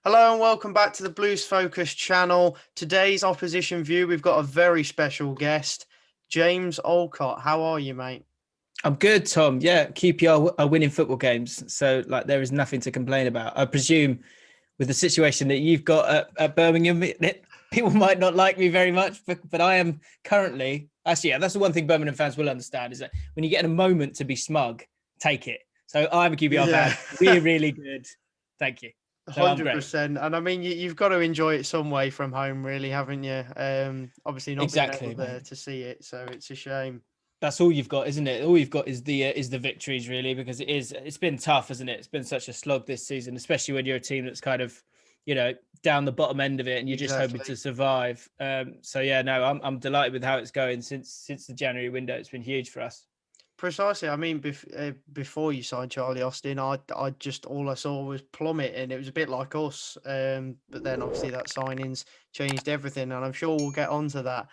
Hello and welcome back to the Blues Focus channel. Today's opposition view, we've got a very special guest, James Allcott. How are you, mate? I'm good, Tom. Yeah, QPR are winning football games, so there is nothing to complain about. I presume with the situation that you've got at Birmingham, people might not like me very much, but I am currently actually. Yeah, that's the one thing Birmingham fans will understand is that when you get in a moment to be smug, take it. So I'm a QPR Yeah, fan. We're really good. Thank you. So I'm great. 100%. And I mean, you've got to enjoy it some way from home, really, haven't you? Obviously not being able Exactly, mate. to see it, so it's a shame. That's all you've got, isn't it? All you've got is the victories, really, because it's been tough, isn't it? It's been such a slog this season, especially when you're a team that's kind of, down the bottom end of it, and you're just hoping Exactly. to survive. So yeah, no, I'm delighted with how it's going since the January window. It's been huge for us. Precisely. I mean, before you signed Charlie Austin, I just all I saw was plummet, and it was a bit like us. But then obviously that signings changed everything, and I'm sure we'll get onto that.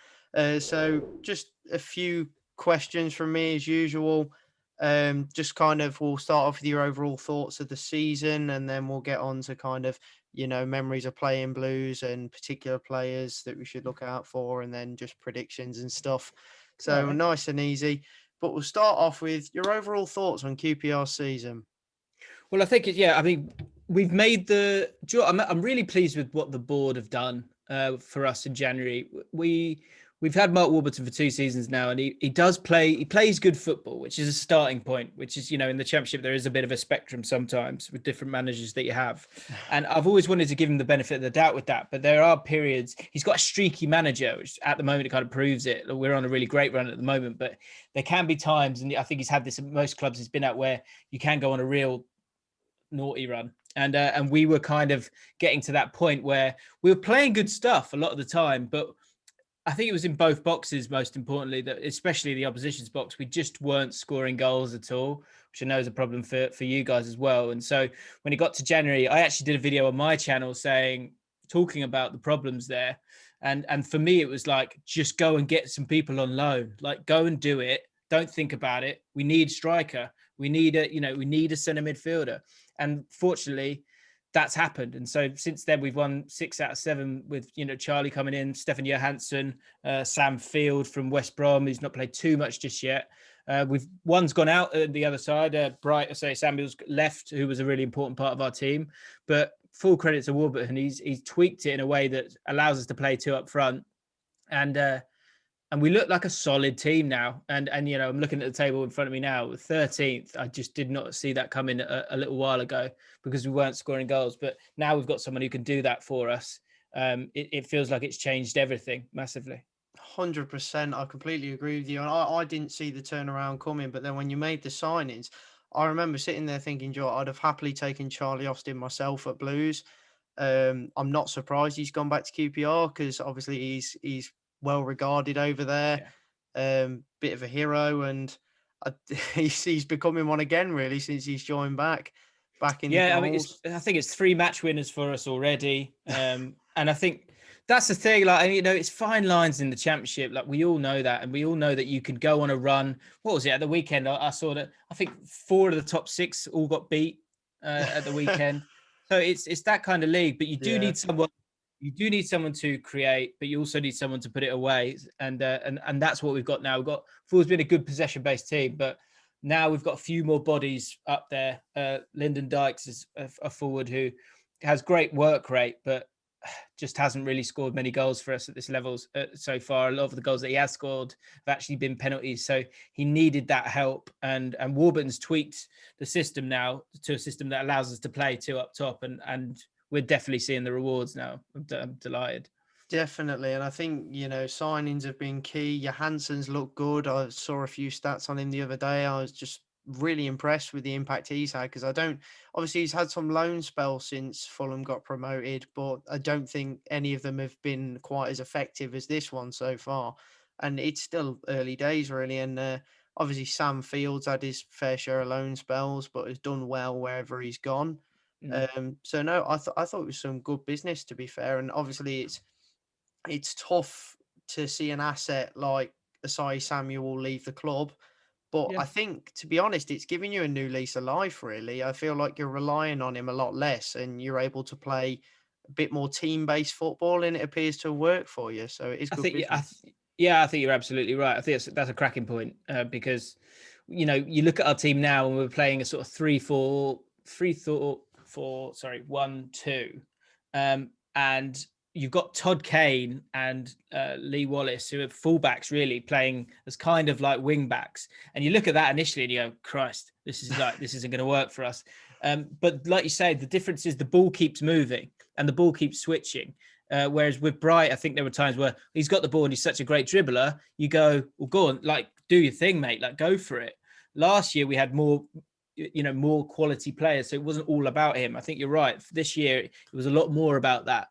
So just a few questions from me as usual. Just kind of we'll start off with your overall thoughts of the season, and then we'll get on to kind of memories of playing Blues and particular players that we should look out for, and then just predictions and stuff. All So right. nice and easy. But we'll start off with your overall thoughts on QPR season. Well, I think yeah. I mean, we've made I'm really pleased with what the board have done for us in January. We've had Mark Warburton for 2 seasons now, and he does play. He plays good football, which is a starting point. Which is in the Championship there is a bit of a spectrum sometimes with different managers that you have, and I've always wanted to give him the benefit of the doubt with that. But there are periods he's got a streaky manager, which at the moment it kind of proves it. We're on a really great run at the moment, but there can be times, and I think he's had this at most clubs he's been at, where you can go on a real naughty run. And we were kind of getting to that point where we were playing good stuff a lot of the time, but I think it was in both boxes, most importantly, that especially the opposition's box, we just weren't scoring goals at all, which I know is a problem for you guys as well. And so when it got to January, I actually did a video on my channel talking about the problems there. And for me, it was like, just go and get some people on loan, like go and do it. Don't think about it. We need striker. We need a centre midfielder. And fortunately, that's happened. And so since then, we've won 6 out of 7 with, Charlie coming in, Stefan Johansson, Sam Field from West Brom, who's not played too much just yet. One's gone out at the other side. Samuel's left, who was a really important part of our team. But full credit to Warburton. He's tweaked it in a way that allows us to play 2 up front. And we look like a solid team now. And I'm looking at the table in front of me now, 13th. I just did not see that coming a little while ago because we weren't scoring goals. But now we've got someone who can do that for us. It feels like it's changed everything massively. 100%. I completely agree with you. And I didn't see the turnaround coming. But then when you made the signings, I remember sitting there thinking, Joe, I'd have happily taken Charlie Austin myself at Blues. I'm not surprised he's gone back to QPR because obviously he's well regarded over there. Yeah. Bit of a hero, and he's becoming one again really since he's joined back in the Yeah, I mean, goals. I think it's 3 match winners for us already, and I think that's the thing. Like, it's fine lines in the Championship. Like, we all know that, and we all know that you can go on a run. What was it at the weekend? I saw that. I think 4 of the top 6 all got beat at the weekend. So it's that kind of league. But you do Yeah, need someone. You do need someone to create, but you also need someone to put it away, and that's what we've got now. Fulham's been a good possession-based team, but now we've got a few more bodies up there. Lyndon Dykes is a forward who has great work rate, but just hasn't really scored many goals for us at this level so far. A lot of the goals that he has scored have actually been penalties, so he needed that help. And Warburton's tweaked the system now to a system that allows us to play 2 up top, and we're definitely seeing the rewards now. I'm delighted. definitely. And I think signings have been key. Johansson's looked good. I saw a few stats on him the other day. I was just really impressed with the impact he's had because I don't obviously he's had some loan spells since Fulham got promoted, but I don't think any of them have been quite as effective as this one so far. And it's still early days really. And obviously Sam Fields had his fair share of loan spells, but has done well wherever he's gone. Mm. So no, I thought it was some good business to be fair. And obviously it's tough to see an asset like Asai Samuel leave the club. But Yeah. I think, to be honest, it's giving you a new lease of life, really. I feel like you're relying on him a lot less and you're able to play a bit more team-based football, and it appears to work for you. So it is I good think, business. I think you're absolutely right. I think that's a cracking point because, you look at our team now and we're playing a sort of 1-2, and you've got Todd Kane and Lee Wallace, who are fullbacks really playing as kind of like wing backs. And you look at that initially and you go, Christ, this isn't going to work for us. But like you say, the difference is the ball keeps moving and the ball keeps switching. Whereas with Bright, I think there were times where he's got the ball and he's such a great dribbler. You go, well, go on, like, do your thing, mate. Like, go for it. Last year, we had more quality players. So it wasn't all about him. I think you're right. This year, it was a lot more about that,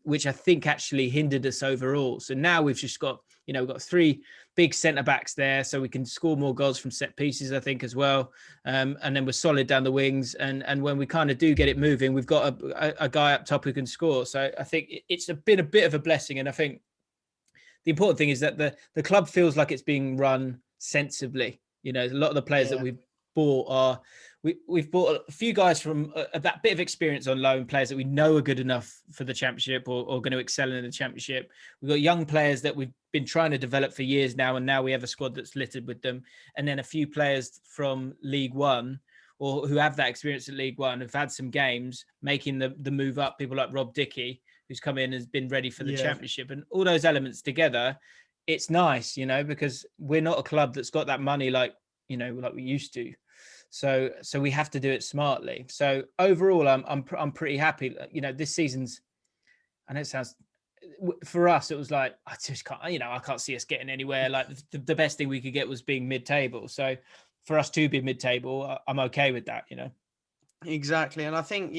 which I think actually hindered us overall. So now we've just got, we've got 3 big centre backs there, so we can score more goals from set pieces, I think, as well. And then we're solid down the wings. And when we kind of do get it moving, we've got a guy up top who can score. So I think it's been a bit of a blessing. And I think the important thing is that the club feels like it's being run sensibly. A lot of the players that we've bought we've bought a few guys from that bit of experience on loan, players that we know are good enough for the championship or going to excel in the championship. We've got young players that we've been trying to develop for years now, and now we have a squad that's littered with them. And then a few players from League One or who have that experience at League One, have had some games, making the move up. People like Rob Dickey, who's come in and has been ready for the championship, and all those elements together. It's nice, because we're not a club that's got that money like we used to. So we have to do it smartly. So overall, I'm pretty happy. This season's, I know it sounds, for us, it was like, I just can't, I can't see us getting anywhere. Like the best thing we could get was being mid-table. So for us to be mid-table, I'm okay with that, Exactly. And I think,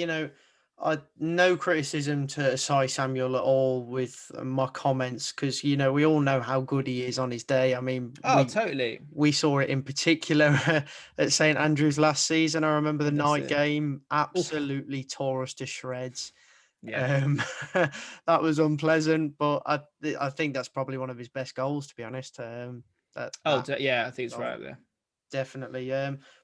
no criticism to Sai Samuel at all with my comments, because, we all know how good he is on his day. I mean, Oh, totally. we saw it in particular at St Andrews last season. I remember the That's night it. game Oof. absolutely tore us to shreds. Yeah. That was unpleasant, but I think that's probably one of his best goals, to be honest. Yeah, I think it's right Goal. up there. Definitely.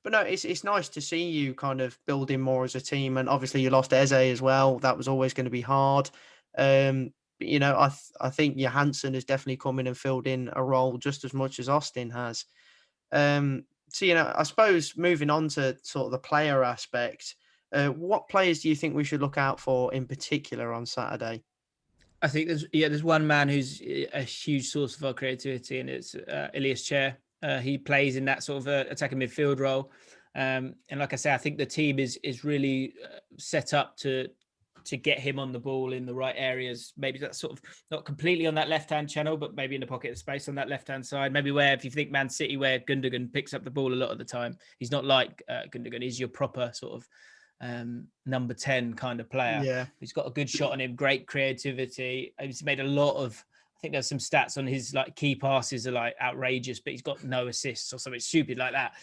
But no, it's nice to see you kind of building more as a team, and obviously you lost Eze as well. That was always going to be hard. But, I think Johansson has definitely come in and filled in a role just as much as Austin has. So I suppose moving on to sort of the player aspect, what players do you think we should look out for in particular on Saturday? I think there's one man who's a huge source of our creativity, and it's Ilias Chair. He plays in that sort of attacking midfield role, and like I say, I think the team is really set up to get him on the ball in the right areas. Maybe that's sort of not completely on that left-hand channel, but maybe in the pocket of space on that left-hand side. Maybe where, if you think Man City, where Gundogan picks up the ball a lot of the time, he's not like Gundogan. He's your proper sort of number 10 kind of player. Yeah. He's got a good shot on him, great creativity. He's made a lot of, I think there's some stats on his like key passes are like outrageous, but he's got no assists or something stupid like that.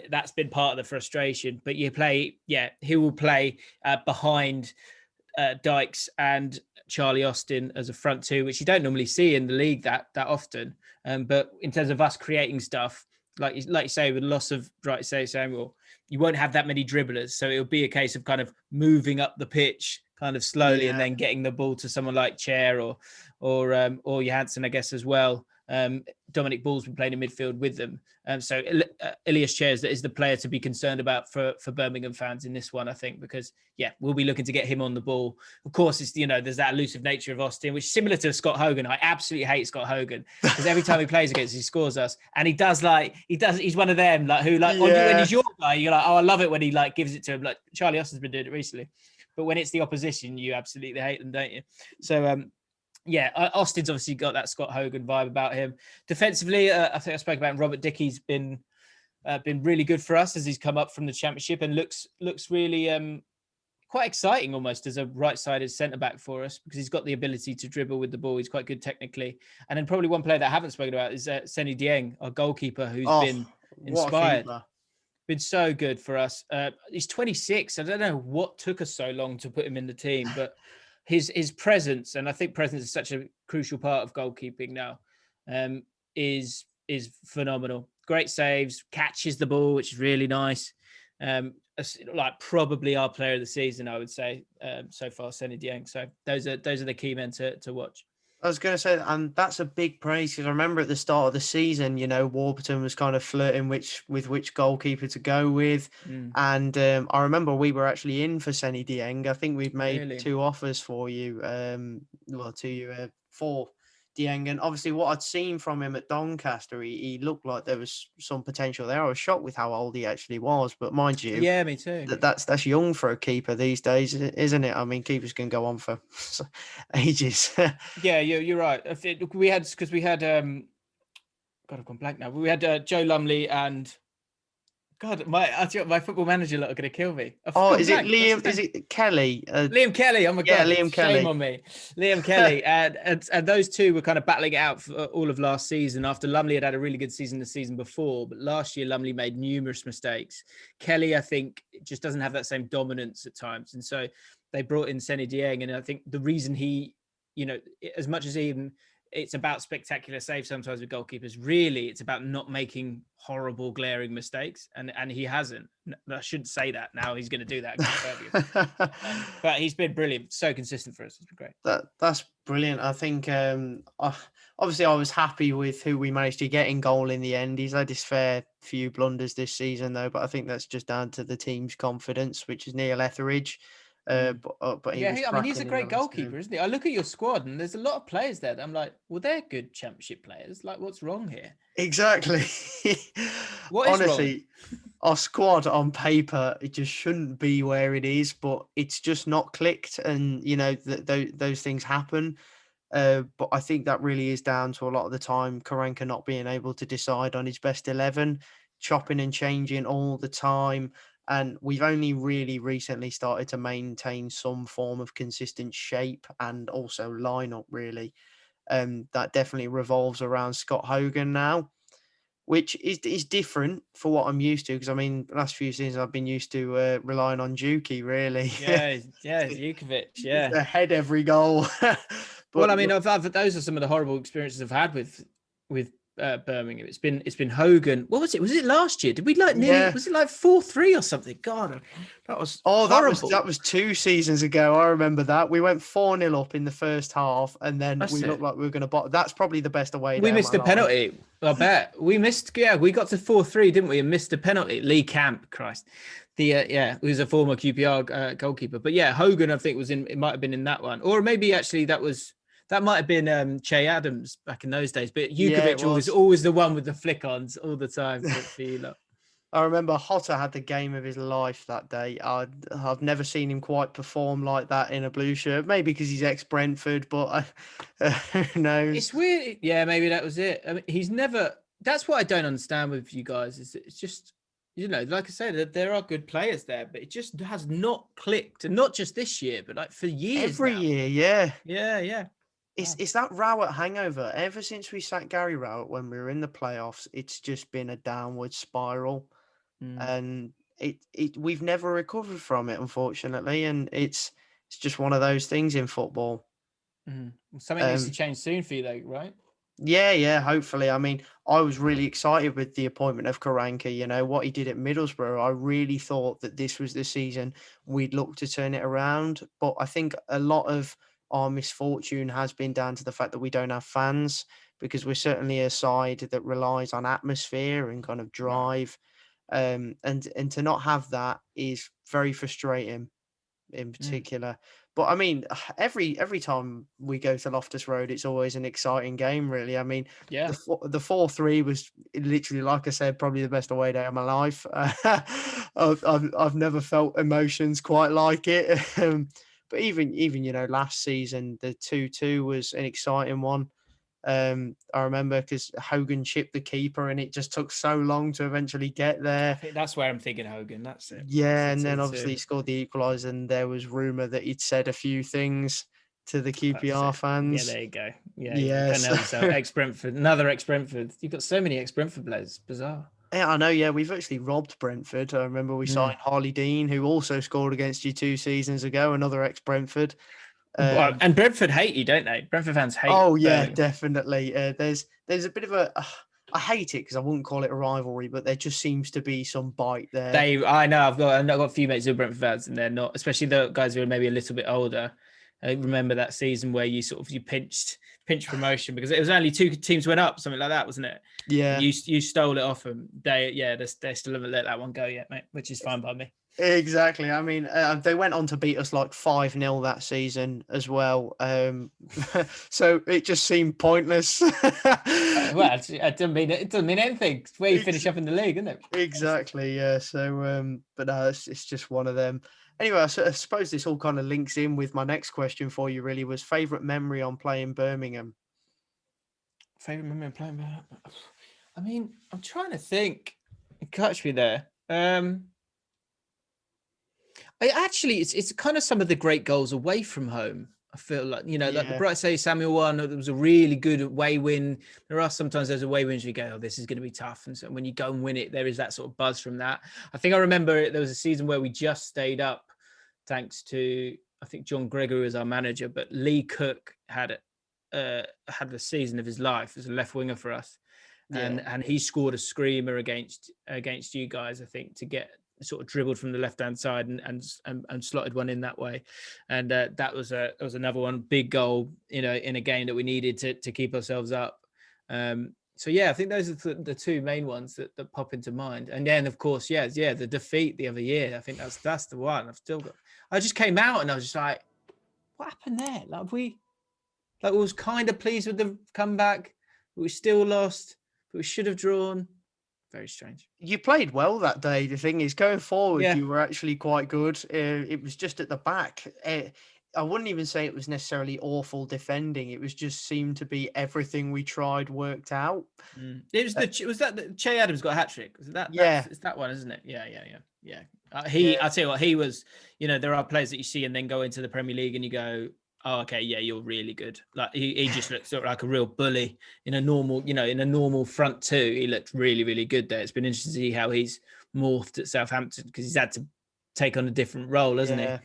That's been part of the frustration. But he will play behind Dykes and Charlie Austin as a front two, which you don't normally see in the league that often. But in terms of us creating stuff, like you say, with the loss of Samuel, you won't have that many dribblers. So it'll be a case of kind of moving up the pitch kind of slowly and then getting the ball to someone like Chair or Johansson, I guess, as well. Dominic Ball's been playing in midfield with them. So Ilias Chair is the player to be concerned about for Birmingham fans in this one, I think, because, we'll be looking to get him on the ball. Of course, it's there's that elusive nature of Austin, which is similar to Scott Hogan. I absolutely hate Scott Hogan because every time he plays against us, he scores us. And he's one of them, like, who, like, when he's your guy, you're like, oh, I love it when he, like, gives it to him. Like, Charlie Austin's been doing it recently. But when it's the opposition, you absolutely hate them, don't you? So, Austin's obviously got that Scott Hogan vibe about him. Defensively, I think I spoke about him. Robert Dickey's been really good for us as he's come up from the championship and looks really quite exciting almost as a right-sided centre-back for us because he's got the ability to dribble with the ball. He's quite good technically. And then probably one player that I haven't spoken about is Seny Dieng, our goalkeeper, who's been inspired. Been so good for us. He's 26. I don't know what took us so long to put him in the team, but his presence, and I think presence is such a crucial part of goalkeeping now, is phenomenal. Great saves, catches the ball, which is really nice. like probably our player of the season, I would say, so far, Seny Dieng. So those are the key men to watch. I was going to say, and that's a big praise, because I remember at the start of the season, Warburton was kind of flirting with which goalkeeper to go with. And I remember we were actually in for Seny Dieng. I think we've made Really? 2 offers for you, for Dieng. And obviously what I'd seen from him at Doncaster, he looked like there was some potential there. I was shocked with how old he actually was, but mind you, Yeah, me too. that's young for a keeper these days, isn't it? I mean, keepers can go on for ages. Yeah, you're right. We had God, I've gone blank now. We had Joe Lumley and God, my football manager lot are going to kill me. Oh, is it Liam? Is it Kelly? Liam Kelly. Oh my Yeah, God. Liam Shame Kelly. on me. Liam Kelly. And those two were kind of battling it out for all of last season after Lumley had a really good season the season before. But last year, Lumley made numerous mistakes. Kelly, I think, just doesn't have that same dominance at times. And so they brought in Seny Dieng. And I think the reason he, as much as it's about spectacular saves sometimes with goalkeepers, really it's about not making horrible glaring mistakes, and he hasn't. I shouldn't say that now. He's going to do that against but he's been brilliant, so consistent for us. It's been great. That's brilliant. I think obviously I was happy with who we managed to get in goal in the end. He's had his fair few blunders this season though, but I think that's just down to the team's confidence, which is Neil Etheridge. But he's a great goalkeeper, isn't he? I look at your squad and there's a lot of players there that I'm like, well, they're good Championship players. Like, what's wrong here? Exactly. Honestly, our squad on paper, it just shouldn't be where it is, but it's just not clicked, and those things happen. But I think that really is down to a lot of the time Karanka not being able to decide on his best 11, chopping and changing all the time. And we've only really recently started to maintain some form of consistent shape and also lineup, really. That definitely revolves around Scott Hogan now, which is different for what I'm used to. Because I mean, the last few seasons I've been used to relying on Juki, really. Yeah, Jukovic. Yeah, to head every goal. Well, I mean, those are some of the horrible experiences I've had with Birmingham. It's been Hogan. What was it? Was it last year? Did we like nearly? Yeah. Was it like 4-3 or something? God, that was horrible. That was 2 seasons ago. I remember that we went 4-0 up in the first half, and then looked like we were going to bottom. That's probably the best away. We missed a penalty. I bet we missed. Yeah, we got to 4-3, didn't we? And missed a penalty. Lee Camp, Christ. He was a former QPR goalkeeper. But yeah, Hogan, I think it might have been in that one, or maybe actually that might have been Che Adams back in those days. But Jukovic was always the one with the flick-ons all the time for you lot. I remember Hotter had the game of his life that day. I've never seen him quite perform like that in a blue shirt. Maybe because he's ex-Brentford, but who knows? It's weird. Yeah, maybe that was it. I mean, he's never... That's what I don't understand with you guys. Is it's just, like I said, there are good players there, but it just has not clicked. And not just this year, but like for years Every year, yeah. Yeah. It's that Rowett hangover. Ever since we sacked Gary Rowett when we were in the playoffs, it's just been a downward spiral. And we've never recovered from it, unfortunately. And it's just one of those things in football. Something needs to change soon for you, though, right? Yeah. Hopefully. I mean, I was really excited with the appointment of Karanka. What he did at Middlesbrough. I really thought that this was the season we'd look to turn it around. But I think a lot of our misfortune has been down to the fact that we don't have fans, because we're certainly a side that relies on atmosphere and kind of drive. And to not have that is very frustrating in particular. But I mean, every time we go to Loftus Road, it's always an exciting game, really. I mean, the 4-3 was literally, like I said, probably the best away day of my life. I've never felt emotions quite like it. But even last season, the 2-2 was an exciting one. I remember because Hogan chipped the keeper and it just took so long to eventually get there. I think that's where I'm thinking Hogan. That's it. Yeah, and then obviously he scored the equaliser, and there was rumour that he'd said a few things to the QPR fans. Yeah, there you go. Yeah, ex-Brentford, another ex-Brentford. You've got so many ex-Brentford players. It's bizarre. Yeah, I know. Yeah, we've actually robbed Brentford. I remember we signed Harley Dean, who also scored against you 2 seasons ago, another ex-Brentford. And Brentford hate you, don't they? Brentford fans hate. Oh yeah, definitely. There's a bit of I hate it because I wouldn't call it a rivalry, but there just seems to be some bite there. I know I've got a few mates who are Brentford fans, and they're not, especially the guys who are maybe a little bit older. I remember that season where you pinched promotion because it was only 2 teams went up, something like that, wasn't it? Yeah, And you stole it off them. They still haven't let that one go yet, mate, which is fine by me. exactly. I mean, they went on to beat us like 5-0 that season as well. So it just seemed pointless. Well, it doesn't mean anything. It's where you finish up in the league, isn't it? Exactly. Yeah. So, but no, it's just one of them. Anyway, I suppose this all kind of links in with my next question for you. Really, was favorite memory on playing Birmingham? Favorite memory of playing Birmingham? I mean, I'm trying to think. Catch me there. It's kind of some of the great goals away from home. I feel like, like the Bright Say Samuel one, there was a really good away win. There are sometimes those away wins you go, oh, this is going to be tough. And so when you go and win it, there is that sort of buzz from that. I think I remember there was a season where we just stayed up thanks to, I think John Gregory was our manager, but Lee Cook had the season of his life as a left winger for us. And he scored a screamer against you guys, I think, to get sort of dribbled from the left-hand side and slotted one in that way. And that was another one, big goal, in a game that we needed to keep ourselves up. So yeah, I think those are the 2 main ones that pop into mind. And then of course, the defeat the other year. I think that's the one. I just came out and I was just like, what happened there? Like we was kind of pleased with the comeback, but we still lost, but we should have drawn. Very strange. You played well that day. The thing is, going forward, you were actually quite good. It was just at the back. I wouldn't even say it was necessarily awful defending. It was just seemed to be everything we tried worked out. It was that Che Adams got a hat trick. Was it that? Yeah, it's that one, isn't it? Yeah. I tell you what, he was. There are players that you see and then go into the Premier League and you go, oh, okay, yeah, you're really good. Like he just looked sort of like a real bully in a normal front 2. He looked really, really good there. It's been interesting to see how he's morphed at Southampton because he's had to take on a different role, hasn't he? Yeah.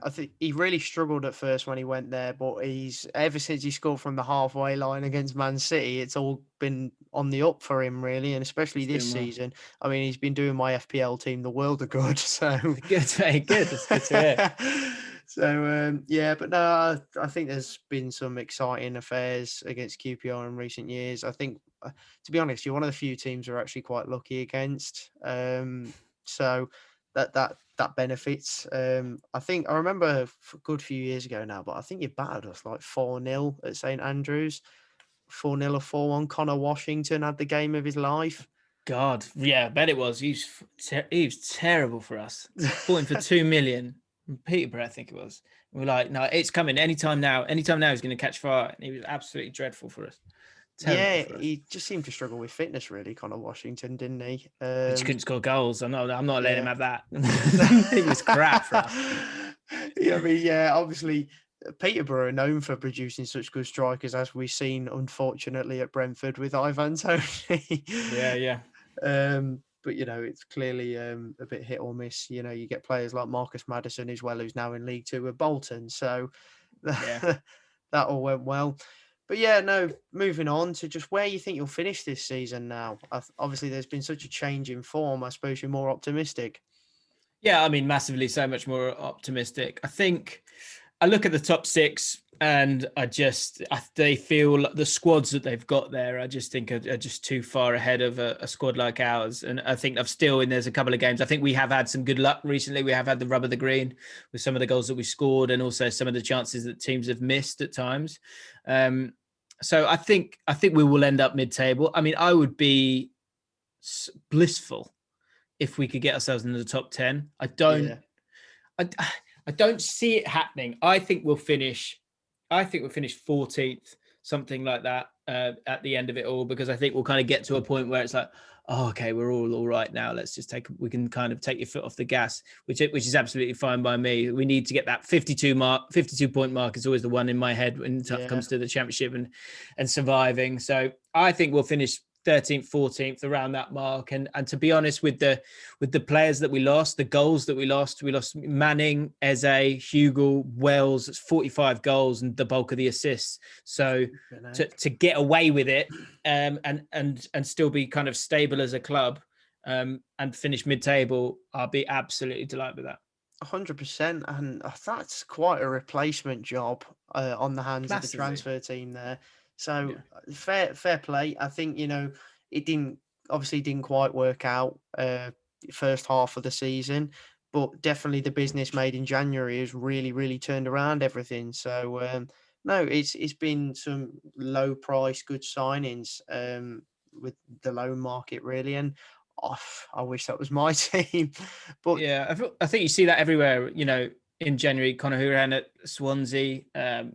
I think he really struggled at first when he went there, but he's ever since he scored from the halfway line against Man City, it's all been on the up for him, really, and especially this season. I mean, he's been doing my FPL team the world of good. So good, very good. It's good to hear. So but no, I think there's been some exciting affairs against QPR in recent years. I think, to be honest, you're one of the few teams we're actually quite lucky against. So that benefits. I think I remember a good few years ago now, but I think you battered us like 4-0 at St Andrews, 4-0 or 4-1. Connor Washington had the game of his life. God, yeah, I bet it was. He was terrible for us. Bought him for 2 million. Peterborough, I think it was. We're like, no, it's coming anytime now. Anytime now he's going to catch fire. And he was absolutely dreadful for us. Terrible for us. He just seemed to struggle with fitness, really, Connor Washington, didn't he? He just couldn't score goals. I'm not letting him have that. He was crap for us. I mean, obviously Peterborough are known for producing such good strikers, as we've seen, unfortunately, at Brentford with Ivan Toney. Yeah. But it's clearly a bit hit or miss. You get players like Marcus Maddison as well, who's now in League Two with Bolton. So that all went well. But moving on to just where you think you'll finish this season now. Obviously, there's been such a change in form. I suppose you're more optimistic. Yeah, I mean, massively, so much more optimistic. I think I look at the top 6 and they feel the squads that they've got there, I just think are just too far ahead of a squad like ours. And I think there's a couple of games. I think we have had some good luck recently. We have had the rub of the green with some of the goals that we scored and also some of the chances that teams have missed at times. So I think we will end up mid-table. I mean, I would be blissful if we could get ourselves into the top 10. I don't see it happening. I think we'll finish 14th, something like that, at the end of it all, because I think we'll kind of get to a point where it's like, oh, okay, we're all right now. Let's just we can kind of take your foot off the gas, which is absolutely fine by me. We need to get that 52 point mark is always the one in my head when it comes to the championship and surviving. So I think we'll finish 13th, 14th, around that mark. And to be honest, with the players that we lost, the goals that we lost Manning, Eze, Hugo, Wells. It's 45 goals and the bulk of the assists. So to get away with it, and still be kind of stable as a club, and finish mid-table, I'll be absolutely delighted with that. 100%, and that's quite a replacement job on the hands of the Massively. transfer team there. So Yeah. fair play. I think it didn't quite work out first half of the season, but definitely the business made in January has really turned around everything. So no, it's been some low price good signings with the loan market really, and I wish that was my team, but Yeah, I think you see that everywhere. In January, Conor Hourihane at Swansea,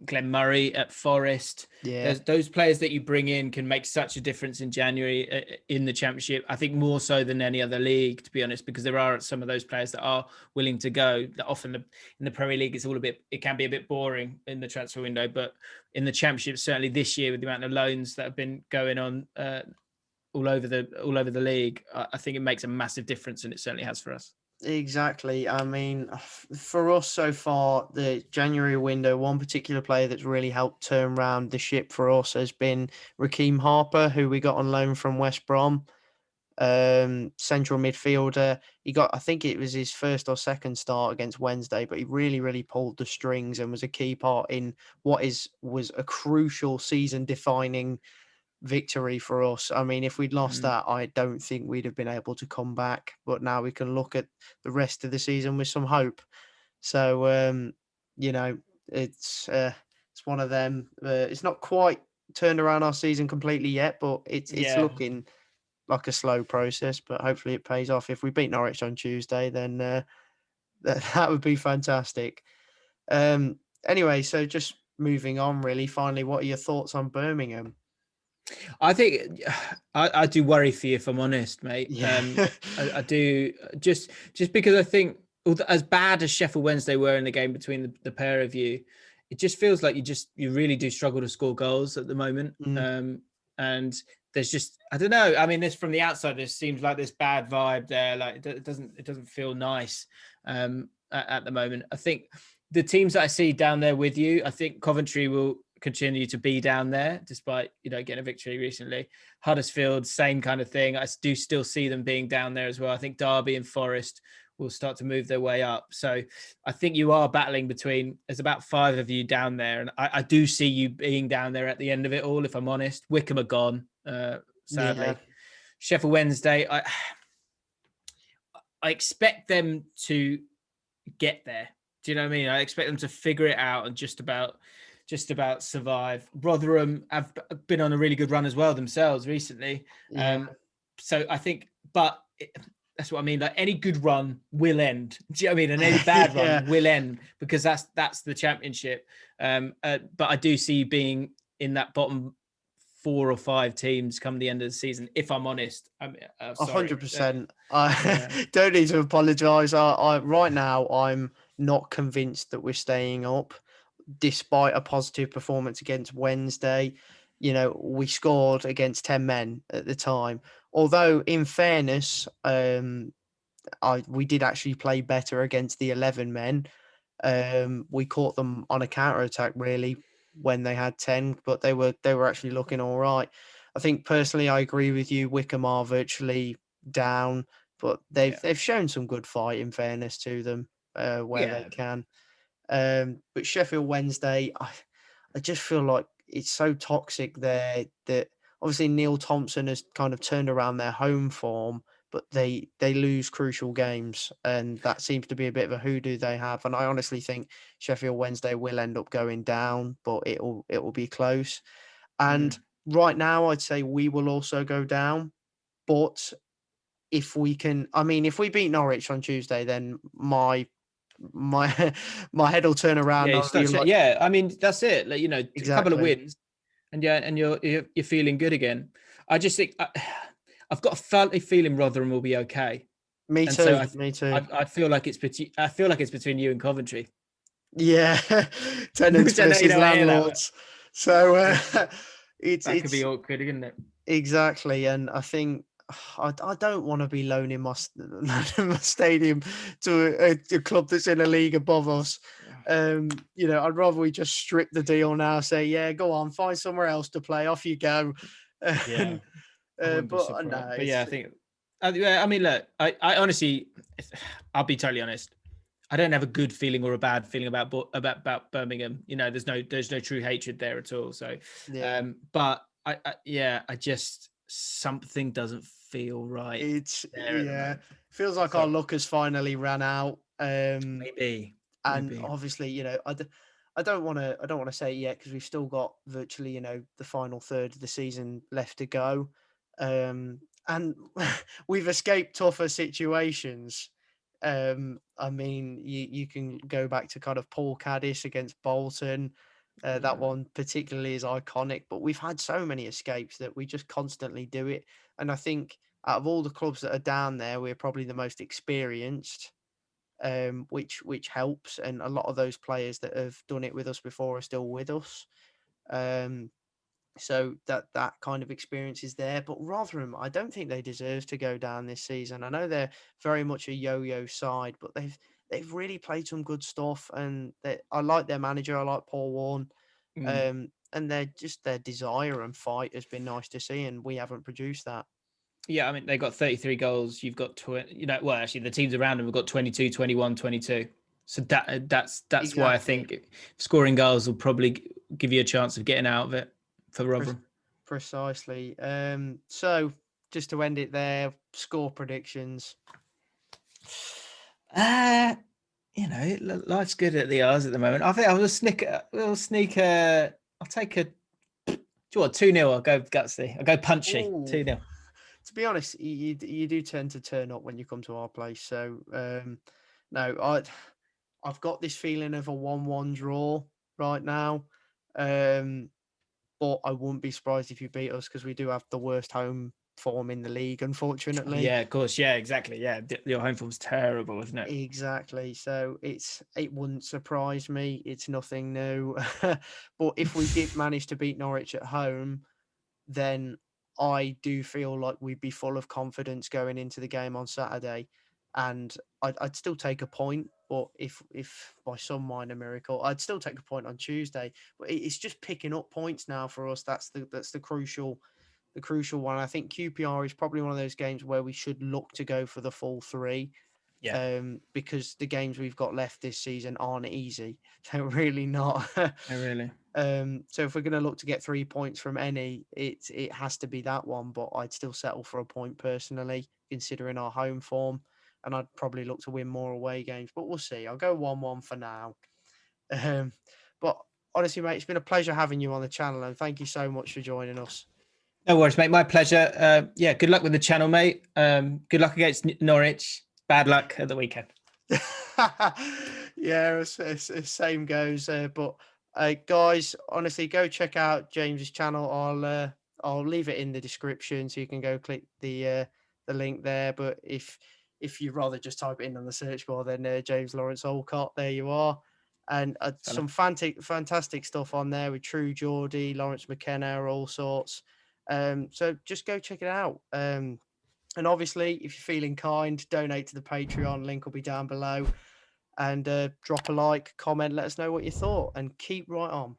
Glenn Murray at Forest. yeah. There's those players that you bring in can make such a difference in January in the Championship. I think more so than any other league, to be honest, because there are some of those players that are willing to go. That often in the Premier League, it can be a bit boring in the transfer window, but in the Championship, certainly this year with the amount of loans that have been going on all over the league, I think it makes a massive difference, and it certainly has for us. Exactly. I mean, for us so far, the January window, one particular player that's really helped turn around the ship for us has been Raheem Harper, who we got on loan from West Brom. Central midfielder. I think it was his first or second start against Wednesday, but he really pulled the strings and was a key part in what was a crucial season defining victory for us. I mean, if we'd lost that, I don't think we'd have been able to come back. But now we can look at the rest of the season with some hope. So, you know, it's one of them. It's not quite turned around our season completely yet, but it's looking like a slow process. But hopefully it pays off. If we beat Norwich on Tuesday, then that would be fantastic. Anyway, so just moving on, really. Finally, what are your thoughts on Birmingham? I think I do worry for you, if I'm honest, mate. Yeah. I do, just because I think, as bad as Sheffield Wednesday were in the game between the pair of you, it just feels like you really do struggle to score goals at the moment. And there's just, I don't know. I mean, this from the outside, there seems like this bad vibe there. Like it doesn't feel nice at the moment. I think the teams that I see down there with you, I think Coventry will continue to be down there despite getting a victory recently. Huddersfield, same kind of thing. I do still see them being down there as well. I think Derby and Forest will start to move their way up. So I think you are battling between, there's about 5 of you down there, and I do see you being down there at the end of it all, if I'm honest. Wickham are gone, sadly. Yeah. Sheffield Wednesday, I expect them to get there. Do you know what I mean? I expect them to figure it out and just about survive. Rotherham have been on a really good run as well themselves recently. Yeah. So I think, but that's what I mean. Like, any good run will end. Do you know what I mean? And any bad run will end, because that's the Championship. But I do see you being in that bottom 4 or 5 teams come the end of the season, if I'm honest. I'm 100%. I don't need to apologise. I right now I'm not convinced that we're staying up, despite a positive performance against Wednesday. We scored against 10 men at the time. Although, in fairness, we did actually play better against the 11 men. We caught them on a counter attack really when they had 10, but they were actually looking all right. I think personally, I agree with you. Wickham are virtually down, but they've shown some good fight, in fairness to them, where they can. But Sheffield Wednesday, I just feel like it's so toxic there that obviously Neil Thompson has kind of turned around their home form, but they lose crucial games, and that seems to be a bit of a hoodoo they have. And I honestly think Sheffield Wednesday will end up going down, but it will be close. And right now, I'd say we will also go down, but if we beat Norwich on Tuesday, then my head will turn around. I mean, that's it. Like, Exactly. a couple of wins, and you're feeling good again. I just think I've got a feeling Rotherham will be okay. Me too. Me too. I feel like it's between you and Coventry. Yeah, tenants versus landlords. So That could be it's awkward, couldn't it? exactly, and I think I don't want to be loaning my stadium to a club that's in a league above us. I'd rather we just strip the deal now, say, yeah, go on, find somewhere else to play, off you go. Yeah, And, I wouldn't be but no, surprised. But yeah, I it's think. Yeah, I mean, look, I honestly, I'll be totally honest. I don't have a good feeling or a bad feeling about Birmingham. There's no true hatred there at all. So, yeah, but I just something doesn't feel right it's there at the yeah, moment. feels like our So luck has finally ran out. And maybe, obviously, I don't want to say it yet because we've still got virtually, the final third of the season left to go. And we've escaped tougher situations. I mean, you can go back to kind of Paul Caddis against Bolton. That yeah, one particularly is iconic, but we've had so many escapes that we just constantly do it. And I think out of all the clubs that are down there, we're probably the most experienced, which helps. And a lot of those players that have done it with us before are still with us. Um, so that kind of experience is there. But Rotherham, I don't think they deserve to go down this season. I know they're very much a yo-yo side, but they've really played some good stuff, and I like their manager. I like Paul Warne. mm. And their desire and fight has been nice to see, and we haven't produced that. Yeah. I mean, they got 33 goals. You've got 20. Well, actually, the teams around them have got 22, 21, 22. So that's why I Exactly. think scoring goals will probably give you a chance of getting out of it for Pre- Rotherham. Precisely. So just to end it there, score predictions. Uh, life's good at the R's at the moment. I think I'll just sneak. I'll take a. Do you want 2-0? I'll go gutsy. I'll go punchy. Oh, 2-0. to be honest, you do tend to turn up when you come to our place. So no, I've got this feeling of a 1-1 draw right now. Um, but I wouldn't be surprised if you beat us because we do have the worst home form in the league, Oh, unfortunately. yeah, of course. Yeah, exactly. Yeah, your home form's terrible, isn't it? Exactly. So it wouldn't surprise me. It's nothing new. But if we did manage to beat Norwich at home, then I do feel like we'd be full of confidence going into the game on Saturday, and I'd still take a point. But if by some minor miracle, I'd still take a point on Tuesday. But it's just picking up points now for us. That's the crucial one. I think QPR is probably one of those games where we should look to go for the full three, Yeah. because the games we've got left this season aren't easy. They're really not. Oh, really? So if we're going to look to get 3 points from any, it has to be that one. But I'd still settle for a point personally, considering our home form, and I'd probably look to win more away games. But we'll see. I'll go 1-1 for now. Um, but honestly, mate, it's been a pleasure having you on the channel, and thank you so much for joining us. No worries, mate. My pleasure. Yeah, good luck with the channel, mate. Good luck against Norwich. Bad luck at the weekend. Yeah, same goes. But guys, honestly, go check out James's channel. I'll leave it in the description so you can go click the link there. But if you'd rather just type it in on the search bar, then James Lawrence Allcott, there you are. And Fella. some fantastic stuff on there with True Geordie, Lawrence McKenna, all sorts. So just go check it out. And obviously, if you're feeling kind, donate to the Patreon. Link will be down below. And drop a like, comment, let us know what you thought, and keep right on.